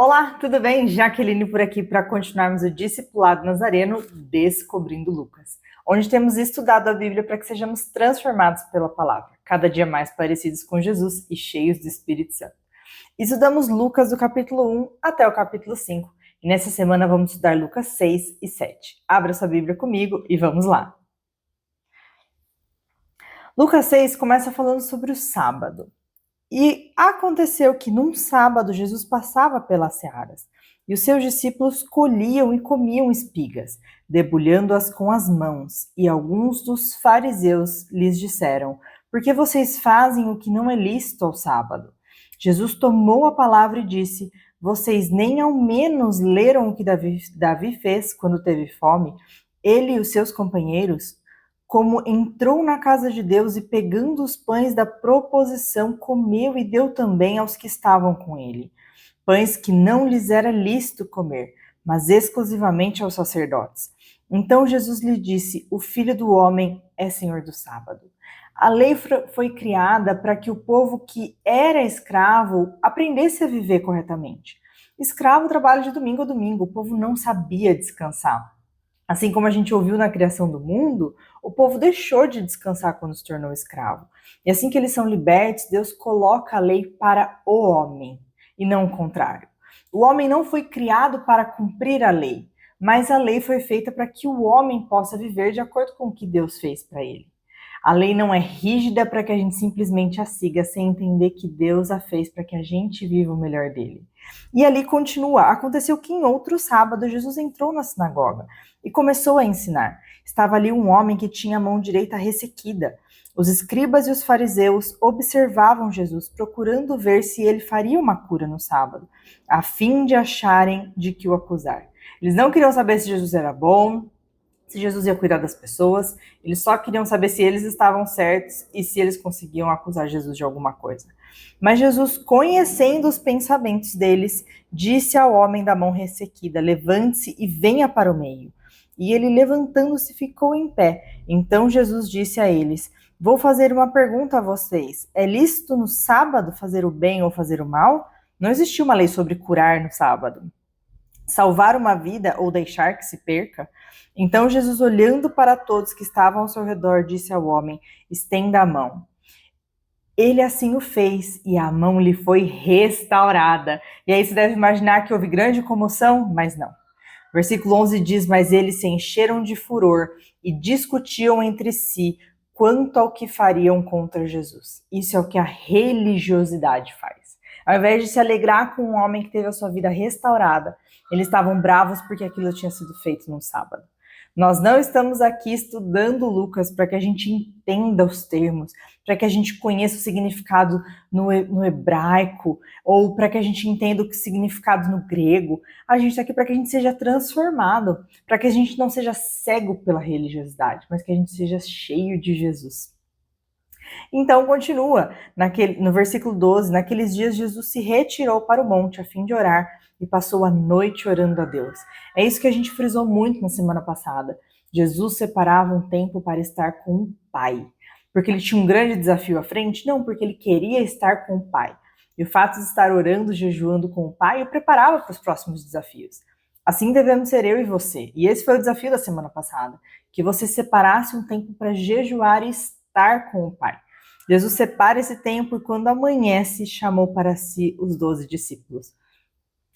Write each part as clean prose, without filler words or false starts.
Olá, tudo bem? Jaqueline por aqui para continuarmos o Discipulado Nazareno Descobrindo Lucas, onde temos estudado a Bíblia para que sejamos transformados pela palavra, cada dia mais parecidos com Jesus e cheios do Espírito Santo. Estudamos Lucas do capítulo 1 até o capítulo 5, e nessa semana vamos estudar Lucas 6 e 7. Abra sua Bíblia comigo e vamos lá. Lucas 6 começa falando sobre o sábado. E aconteceu que num sábado Jesus passava pelas searas, e os seus discípulos colhiam e comiam espigas, debulhando-as com as mãos. E alguns dos fariseus lhes disseram: por que vocês fazem o que não é lícito ao sábado? Jesus tomou a palavra e disse: vocês nem ao menos leram o que Davi fez quando teve fome, ele e os seus companheiros? Como entrou na casa de Deus e, pegando os pães da proposição, comeu e deu também aos que estavam com ele. Pães que não lhes era lícito comer, mas exclusivamente aos sacerdotes. Então Jesus lhe disse: o Filho do Homem é Senhor do sábado. A lei foi criada para que o povo que era escravo aprendesse a viver corretamente. Escravo trabalha de domingo a domingo, o povo não sabia descansar. Assim como a gente ouviu na criação do mundo, o povo deixou de descansar quando se tornou escravo. E assim que eles são libertos, Deus coloca a lei para o homem, e não o contrário. O homem não foi criado para cumprir a lei, mas a lei foi feita para que o homem possa viver de acordo com o que Deus fez para ele. A lei não é rígida para que a gente simplesmente a siga, sem entender que Deus a fez para que a gente viva o melhor dele. E ali continua. Aconteceu que em outro sábado Jesus entrou na sinagoga e começou a ensinar. Estava ali um homem que tinha a mão direita ressequida. Os escribas e os fariseus observavam Jesus, procurando ver se ele faria uma cura no sábado, a fim de acharem de que o acusar. Eles não queriam saber se Jesus era bom, se Jesus ia cuidar das pessoas, eles só queriam saber se eles estavam certos e se eles conseguiam acusar Jesus de alguma coisa. Mas Jesus, conhecendo os pensamentos deles, disse ao homem da mão ressequida: levante-se e venha para o meio. E ele, levantando-se, ficou em pé. Então Jesus disse a eles: vou fazer uma pergunta a vocês. É lícito no sábado fazer o bem ou fazer o mal? Não existiu uma lei sobre curar no sábado. Salvar uma vida ou deixar que se perca? Então Jesus, olhando para todos que estavam ao seu redor, disse ao homem: estenda a mão. Ele assim o fez, e a mão lhe foi restaurada. E aí você deve imaginar que houve grande comoção, mas não. Versículo 11 diz: mas eles se encheram de furor e discutiam entre si quanto ao que fariam contra Jesus. Isso é o que a religiosidade faz. Ao invés de se alegrar com um homem que teve a sua vida restaurada, eles estavam bravos porque aquilo tinha sido feito num sábado. Nós não estamos aqui estudando Lucas para que a gente entenda os termos, para que a gente conheça o significado no hebraico, ou para que a gente entenda o significado no grego. A gente está aqui para que a gente seja transformado, para que a gente não seja cego pela religiosidade, mas que a gente seja cheio de Jesus. Então continua, no versículo 12, naqueles dias Jesus se retirou para o monte a fim de orar e passou a noite orando a Deus. É isso que a gente frisou muito na semana passada. Jesus separava um tempo para estar com o Pai. Porque ele tinha um grande desafio à frente? Não, porque ele queria estar com o Pai. E o fato de estar orando, jejuando com o Pai, o preparava para os próximos desafios. Assim devemos ser eu e você. E esse foi o desafio da semana passada, que você separasse um tempo para jejuar e estar com o Pai. Jesus separa esse tempo e quando amanhece, chamou para si os 12 discípulos.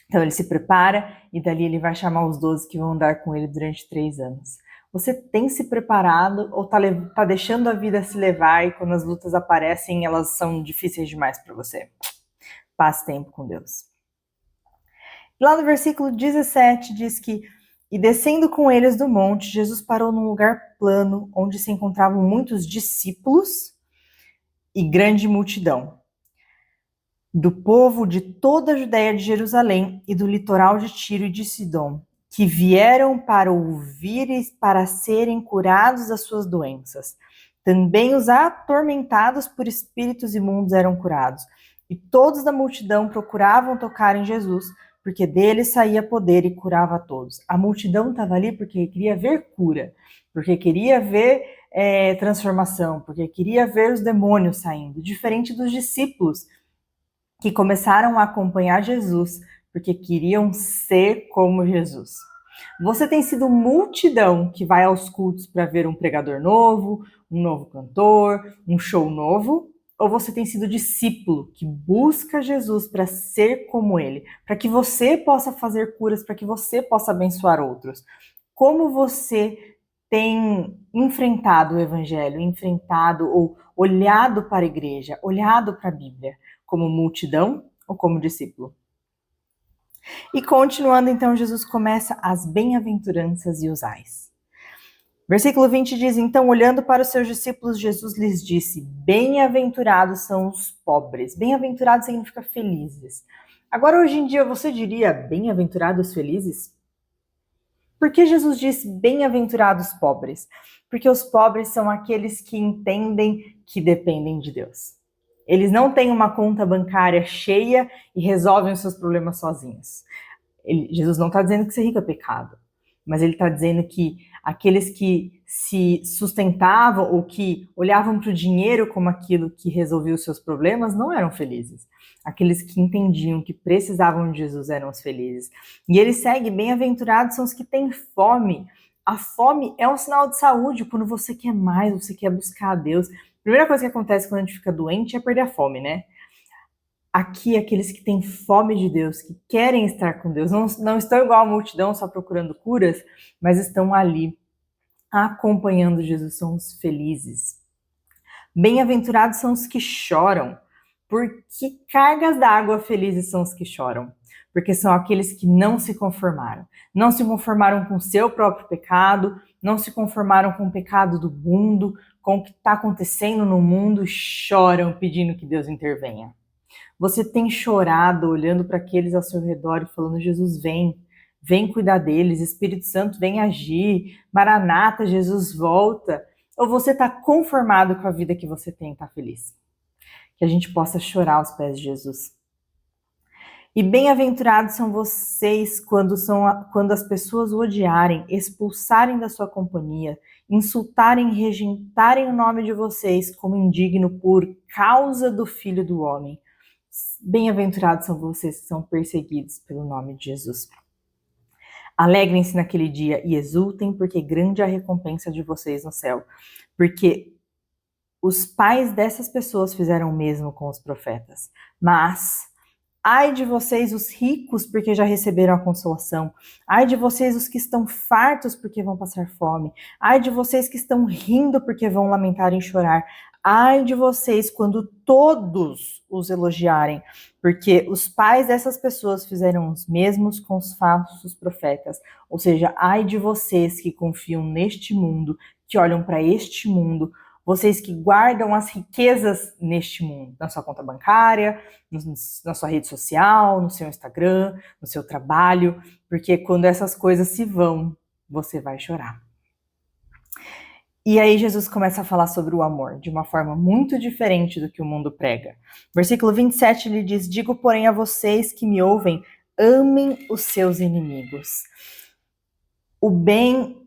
Então ele se prepara e dali ele vai chamar os 12 que vão andar com ele durante 3 anos. Você tem se preparado ou tá deixando a vida se levar e quando as lutas aparecem, elas são difíceis demais para você? Passe tempo com Deus. Lá no versículo 17 diz que: e descendo com eles do monte, Jesus parou num lugar plano, onde se encontravam muitos discípulos e grande multidão do povo de toda a Judéia de Jerusalém e do litoral de Tiro e de Sidom, que vieram para ouvir e para serem curados das suas doenças. Também os atormentados por espíritos imundos eram curados. E todos da multidão procuravam tocar em Jesus, porque dele saía poder e curava a todos. A multidão estava ali porque queria ver cura, porque queria ver transformação, porque queria ver os demônios saindo, diferente dos discípulos, que começaram a acompanhar Jesus porque queriam ser como Jesus. Você tem sido multidão que vai aos cultos para ver um pregador novo, um novo cantor, um show novo? Ou você tem sido discípulo que busca Jesus para ser como ele, para que você possa fazer curas, para que você possa abençoar outros? Como você tem enfrentado o evangelho, enfrentado ou olhado para a igreja, olhado para a Bíblia, como multidão ou como discípulo? E continuando, então, Jesus começa as bem-aventuranças e os ais. Versículo 20 diz, então, olhando para os seus discípulos, Jesus lhes disse, bem-aventurados são os pobres. Bem-aventurado significa felizes. Agora, hoje em dia, você diria bem-aventurados felizes? Por que Jesus diz bem-aventurados pobres? Porque os pobres são aqueles que entendem que dependem de Deus. Eles não têm uma conta bancária cheia e resolvem os seus problemas sozinhos. Jesus não está dizendo que ser rico é pecado, mas ele está dizendo que aqueles que se sustentavam ou que olhavam para o dinheiro como aquilo que resolvia os seus problemas não eram felizes. Aqueles que entendiam que precisavam de Jesus eram os felizes. E ele segue, bem-aventurados são os que têm fome. A fome é um sinal de saúde, quando você quer mais, você quer buscar a Deus. A primeira coisa que acontece quando a gente fica doente é perder a fome, né? Aqui, aqueles que têm fome de Deus, que querem estar com Deus, não estão igual a multidão só procurando curas, mas estão ali acompanhando Jesus, são os felizes. Bem-aventurados são os que choram, porque cargas d'água felizes são os que choram, porque são aqueles que não se conformaram com o seu próprio pecado, não se conformaram com o pecado do mundo, com o que está acontecendo no mundo, choram pedindo que Deus intervenha. Você tem chorado olhando para aqueles ao seu redor e falando, Jesus, vem cuidar deles, Espírito Santo, vem agir, Maranata, Jesus volta. Ou você está conformado com a vida que você tem e está feliz? Que a gente possa chorar aos pés de Jesus. E bem-aventurados são vocês quando as pessoas o odiarem, expulsarem da sua companhia, insultarem, rejeitarem o nome de vocês como indigno por causa do Filho do Homem. Bem-aventurados são vocês que são perseguidos pelo nome de Jesus. Alegrem-se naquele dia e exultem, porque grande é a recompensa de vocês no céu. Porque os pais dessas pessoas fizeram o mesmo com os profetas. Mas ai de vocês os ricos, porque já receberam a consolação. Ai de vocês os que estão fartos, porque vão passar fome. Ai de vocês que estão rindo, porque vão lamentar e chorar. Ai de vocês quando todos os elogiarem, porque os pais dessas pessoas fizeram os mesmos com os falsos profetas. Ou seja, ai de vocês que confiam neste mundo, que olham para este mundo, vocês que guardam as riquezas neste mundo, na sua conta bancária, na sua rede social, no seu Instagram, no seu trabalho, porque quando essas coisas se vão, você vai chorar. E aí Jesus começa a falar sobre o amor, de uma forma muito diferente do que o mundo prega. Versículo 27, ele diz, digo, porém, a vocês que me ouvem, amem os seus inimigos. O bem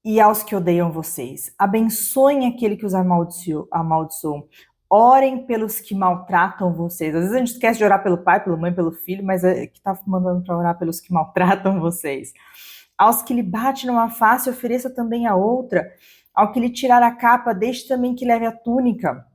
e aos que odeiam vocês. Abençoem aquele que os amaldiçoam. Orem pelos que maltratam vocês. Às vezes a gente esquece de orar pelo pai, pela mãe, pelo filho, mas é que está mandando para orar pelos que maltratam vocês. Aos que lhe bate numa face, ofereça também a outra. Ao que lhe tirar a capa, deixe também que leve a túnica.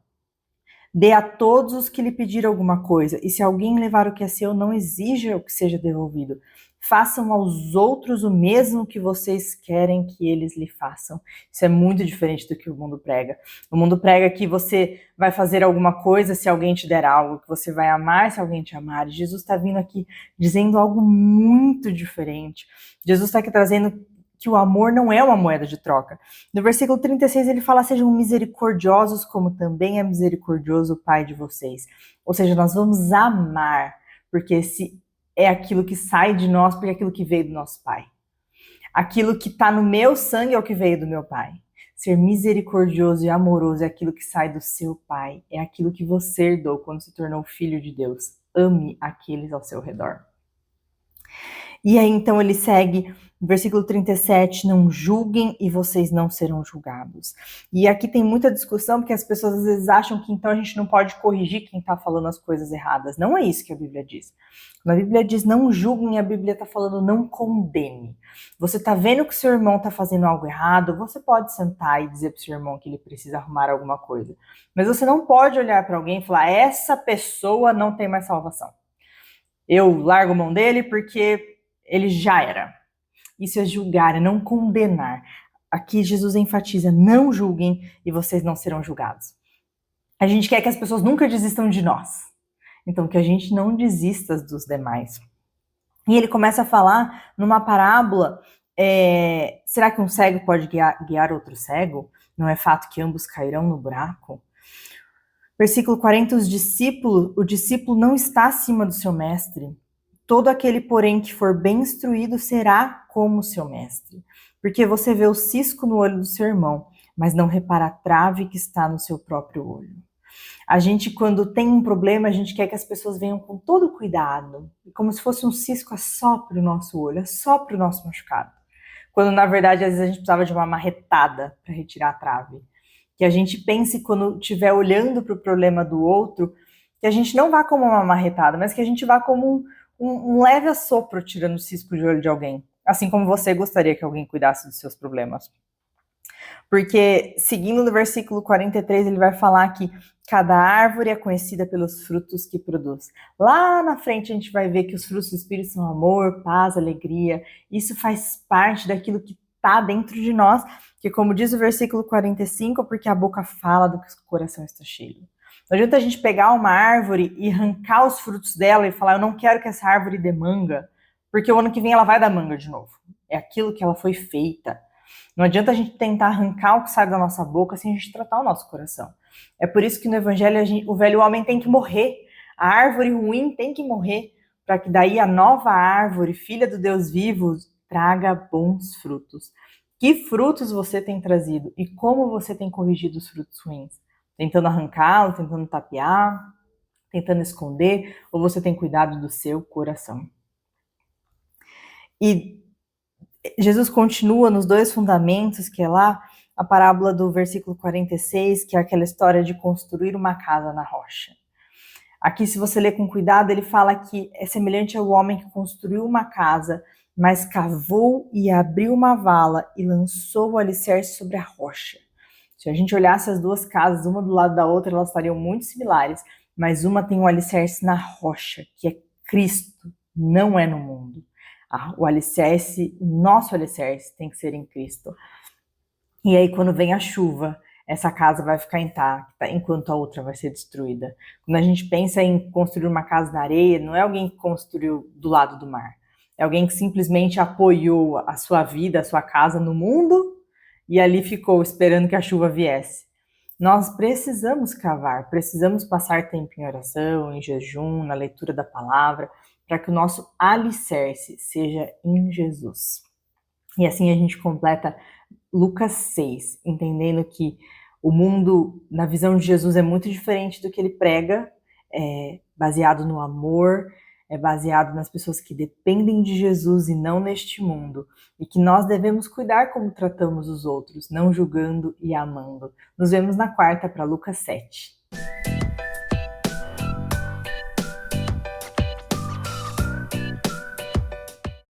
Dê a todos os que lhe pediram alguma coisa. E se alguém levar o que é seu, não exija o que seja devolvido. Façam aos outros o mesmo que vocês querem que eles lhe façam. Isso é muito diferente do que o mundo prega. O mundo prega que você vai fazer alguma coisa se alguém te der algo, que você vai amar se alguém te amar. E Jesus está vindo aqui dizendo algo muito diferente. Jesus está aqui trazendo que o amor não é uma moeda de troca. No versículo 36 ele fala, sejam misericordiosos como também é misericordioso o Pai de vocês. Ou seja, nós vamos amar, porque esse é aquilo que sai de nós, porque é aquilo que veio do nosso Pai. Aquilo que está no meu sangue é o que veio do meu Pai. Ser misericordioso e amoroso é aquilo que sai do seu Pai. É aquilo que você herdou quando se tornou filho de Deus. Ame aqueles ao seu redor. E aí então ele segue, versículo 37, não julguem e vocês não serão julgados. E aqui tem muita discussão, porque as pessoas às vezes acham que então a gente não pode corrigir quem está falando as coisas erradas. Não é isso que a Bíblia diz. Quando a Bíblia diz não julguem, a Bíblia está falando não condene. Você está vendo que seu irmão está fazendo algo errado, você pode sentar e dizer para o seu irmão que ele precisa arrumar alguma coisa. Mas você não pode olhar para alguém e falar, essa pessoa não tem mais salvação. Eu largo a mão dele porque ele já era. Isso é julgar, é não condenar. Aqui Jesus enfatiza, não julguem e vocês não serão julgados. A gente quer que as pessoas nunca desistam de nós. Então, que a gente não desista dos demais. E ele começa a falar numa parábola, será que um cego pode guiar outro cego? Não é fato que ambos cairão no buraco? Versículo 40, o discípulo não está acima do seu mestre. Todo aquele, porém, que for bem instruído será como seu mestre. Porque você vê o cisco no olho do seu irmão, mas não repara a trave que está no seu próprio olho. A gente, quando tem um problema, a gente quer que as pessoas venham com todo cuidado, como se fosse um cisco, assopre o nosso olho, assopre o nosso machucado. Quando, na verdade, às vezes a gente precisava de uma marretada para retirar a trave. Que a gente pense, quando estiver olhando para o problema do outro, que a gente não vá como uma marretada, mas que a gente vá como um leve assopro tirando o cisco de olho de alguém. Assim como você gostaria que alguém cuidasse dos seus problemas. Porque, seguindo no versículo 43, ele vai falar que cada árvore é conhecida pelos frutos que produz. Lá na frente a gente vai ver que os frutos do Espírito são amor, paz, alegria. Isso faz parte daquilo que está dentro de nós, que como diz o versículo 45, porque a boca fala do que o coração está cheio. Não adianta a gente pegar uma árvore e arrancar os frutos dela e falar, eu não quero que essa árvore dê manga, porque o ano que vem ela vai dar manga de novo. É aquilo que ela foi feita. Não adianta a gente tentar arrancar o que sai da nossa boca sem a gente tratar o nosso coração. É por isso que no Evangelho o velho homem tem que morrer. A árvore ruim tem que morrer, para que daí a nova árvore, filha do Deus vivo, traga bons frutos. Que frutos você tem trazido e como você tem corrigido os frutos ruins? Tentando arrancá-los, tentando tapear, tentando esconder, ou você tem cuidado do seu coração? E Jesus continua nos dois fundamentos, que é lá a parábola do versículo 46, que é aquela história de construir uma casa na rocha. Aqui, se você ler com cuidado, ele fala que é semelhante ao homem que construiu uma casa, mas cavou e abriu uma vala e lançou o alicerce sobre a rocha. Se a gente olhasse as duas casas, uma do lado da outra, elas estariam muito similares, mas uma tem um alicerce na rocha, que é Cristo, não é no mundo. O alicerce, o nosso alicerce tem que ser em Cristo. E aí, quando vem a chuva, essa casa vai ficar intacta, enquanto a outra vai ser destruída. Quando a gente pensa em construir uma casa na areia, não é alguém que construiu do lado do mar. É alguém que simplesmente apoiou a sua vida, a sua casa no mundo, e ali ficou esperando que a chuva viesse. Nós precisamos cavar, precisamos passar tempo em oração, em jejum, na leitura da palavra, para que o nosso alicerce seja em Jesus. E assim a gente completa Lucas 6, entendendo que o mundo, na visão de Jesus, é muito diferente do que ele prega, é baseado no amor, é baseado nas pessoas que dependem de Jesus e não neste mundo, e que nós devemos cuidar como tratamos os outros, não julgando e amando. Nos vemos na quarta para Lucas 7.